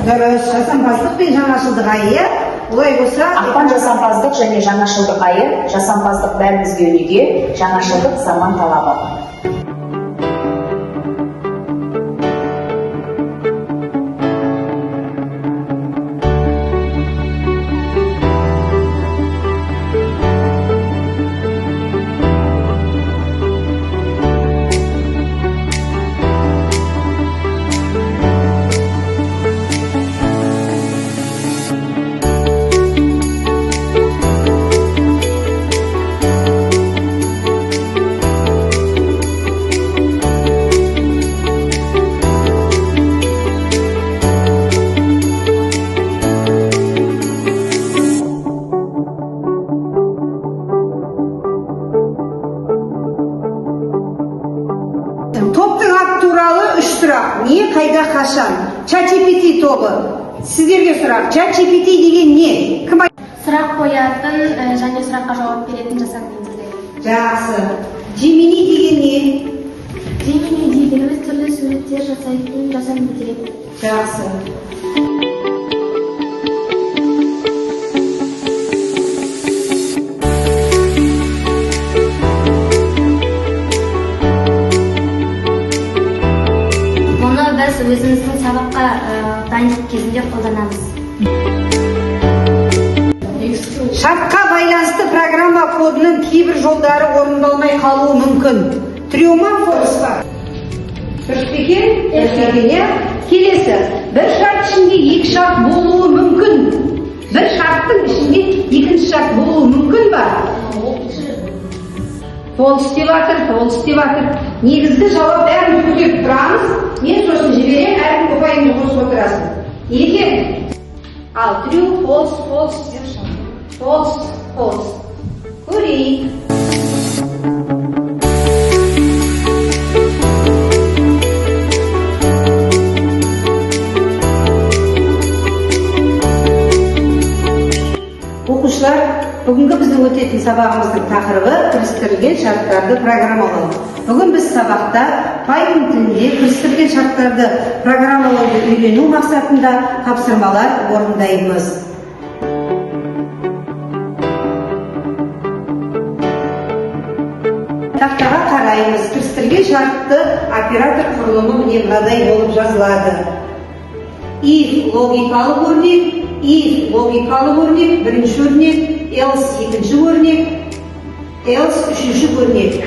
Дұрыс, жасампаздық пен жаңашылдық айы, иә? Олай болса, ақпан жасампаздық және жаңашылдық айы, жасампаздық бәрімізге өнеге, жаңашылдық заман талабы. Топтың аты туралы 3 сұрақ. Не, қайда, қашан? ChatGPT тобы. Сіздерге сұрақ. ChatGPT деген не? Кім Сұрақ қоятын және сұраққа жауап беретін жасанды интеллект. Жақсы. Gemini деген не? Gemini дегеніміз түрлі суреттер жасайтын жасанды интеллект. Жақсы. Мұны біз өзіміздің сабаққа дайындық кезінде қолданамыз. Шартқа байланысты программа кодының кейбір жолдары орындалмай қалуы мүмкін. Триома форс бар. Дұрыс екен? Иә. Келесі. Бір шарт ішінде 2 шарт болуы мүмкін. Бір шарттың ішінде 2 шарт болуы мүмкін ба? Толыс деп жатыр. Негізгі жауап бәрін көтеріп тұрамыз. Мен сосын жіберем, әркім ұпайымды қосып отырасың. Неге? Ал трю, false. Көрейік. Оқушылар, бүгінгі біздің өтетін сабағымыздың тақырыбы кірістірілген шарттарды программалау. Бүгін біз сабақта Python тілінде кірістірілген шарттарды программалауды үйрену мақсатында тапсырмалар орындаймыз. Тақтаға қараймыз. Кірістірілген шартты оператор құрылымы мынадай болып жазылады. If логикалық өрнек, бірінші өрнек, else екінші өрнек, else үшінші өрнек.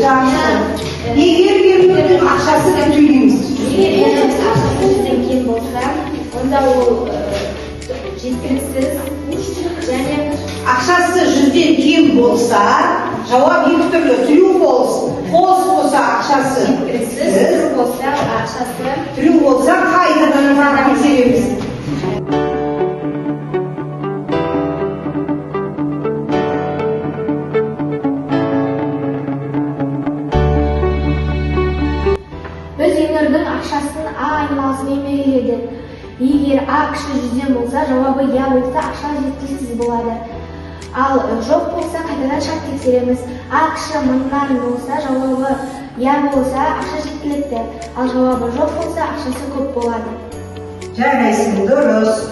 Жақсы. Егер бермеудің ақшасы деп төлейміз. Егер ақшасы 100-ден кем болса, онда ол жеткіліксіз және Ақшасы 100-ден кем болса, жауап екі түрлі. True false. False болса ақшасы жеткіліксіз, true болса ақшасы True болса қайтадан тексереміз. Біз Енердің ақшасын А айналысымен белгіледік. Егер А кіші 100-ден болса, жауабы я болса, ақша жеткіліксіз болады. Ал жоқ болса, қайтадан шарт тексереміз. А кіші 1000-нан болса, жауабы я болса, ақша жеткілікті. Ал жауабы жоқ болса, ақшасы көп болады. Жарайсың, дұрыс.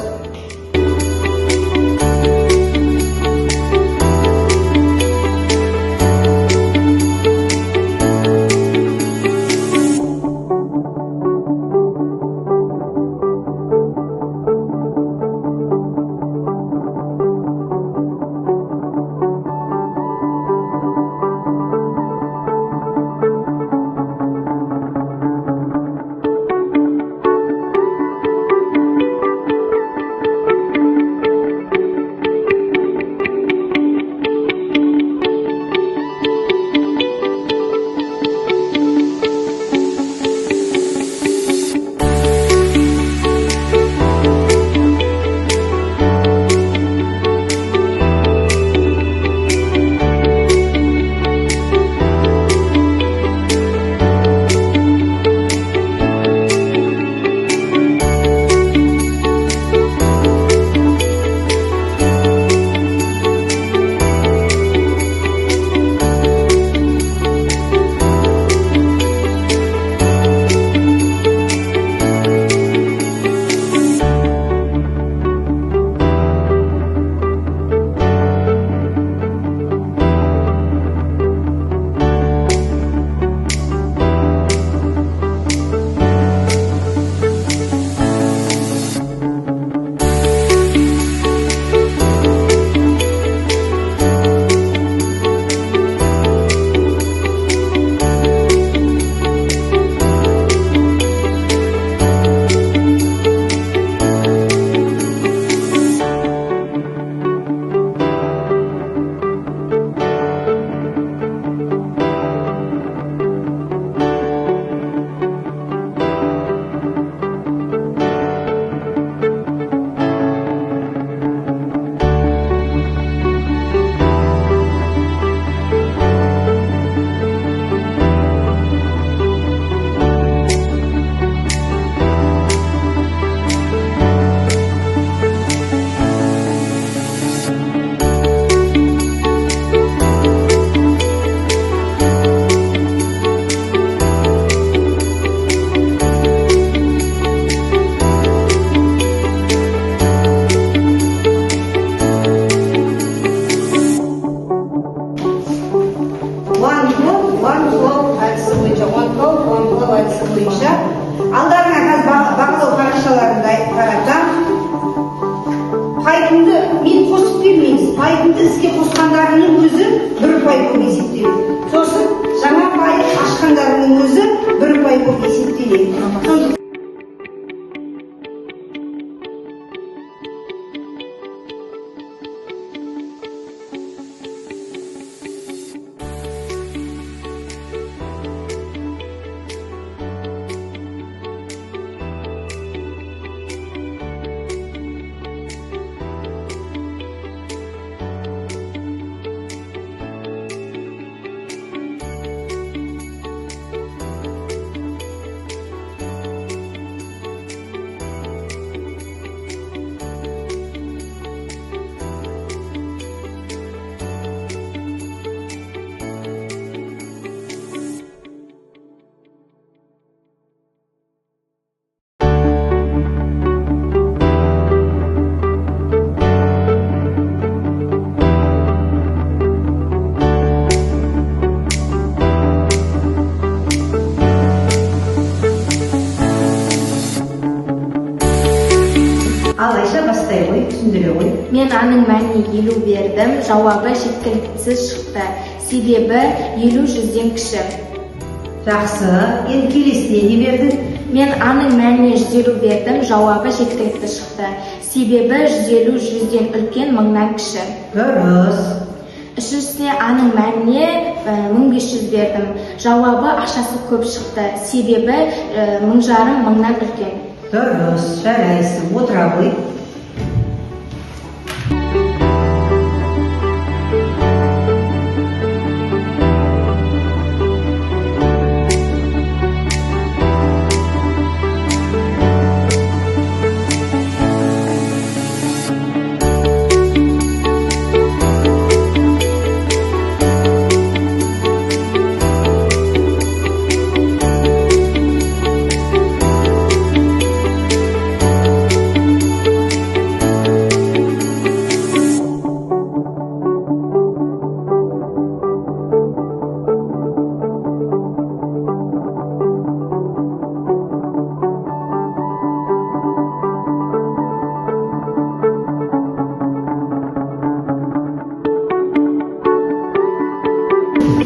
Алдарыңа қазір бағалау парақшаларында таратам. Пайдымды мен қосып бермейміз. Пайдымды іске қосқандарының өзі 1 пай көп есептеледі. Сосын жаңа пай ашқандарының өзі 1 пай көп есептеледі. Алайша бастай ғой, түсіндіре ғой. Мен аның мәніне елу бердім, жауабы жеткіліксіз шықты. себебі 50-100 кіші. Жақсы, енді келесіне не бердің? Мен аның мәніне 150 бердім, жауабы жеткілікті шықты. Себебі 150-100-ден үлкен 1000-нан кіші. Дұрыс. Үшіншісіне аның мәніне 1500 бердім, жауабы ақшасы көп шықты. Себебі 1500-1000-нан үлкен. Дұрыс, жарайсың, отыра ғой.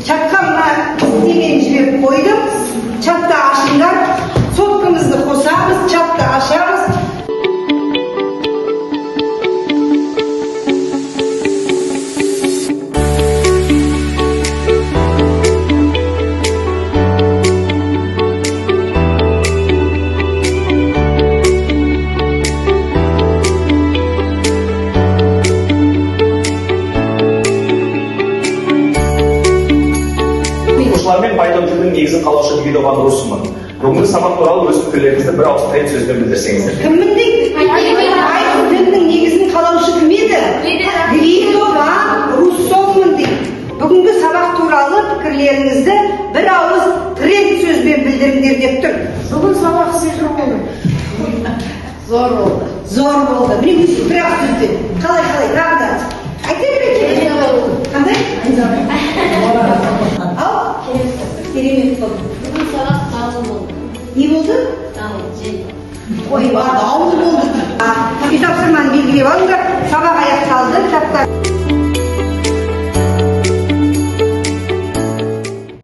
Çapkamla istеген жіберіп қойдым. Çapta ашыңдар. Соткамызды қосамыз, çapta ашамыз. Оқушылармен Python тілінің негізін қалаушы Давидова Нұрусымын. Бүгінгі сабақ туралы өз пікірлеріңізді бір ауыз тірек сөзбен білдірсеңіздер. Кіммін дейді? Python тілінің негізін қалаушы кім еді? Давидова Нұрусымын дейді. Бүгінгі сабақ туралы пікірлеріңізді бір ауыз тірек сөзбен білдіріңдер деп тұр. Бүгін сабақ сиқыр болды. Зор болды. Зор болды. Міне өзі бір-ақ сөзбен. Қалай, тағы да. Айта берейін. Қандай? Ал? Керемет болды. Бүгін сабақ дауыл болды. Не болды? Дауыл, жел. Ойбай, дауыл болды. Үй тапсырманы белгілеп алыңдар. Сабақ аяқталды. Кітаптар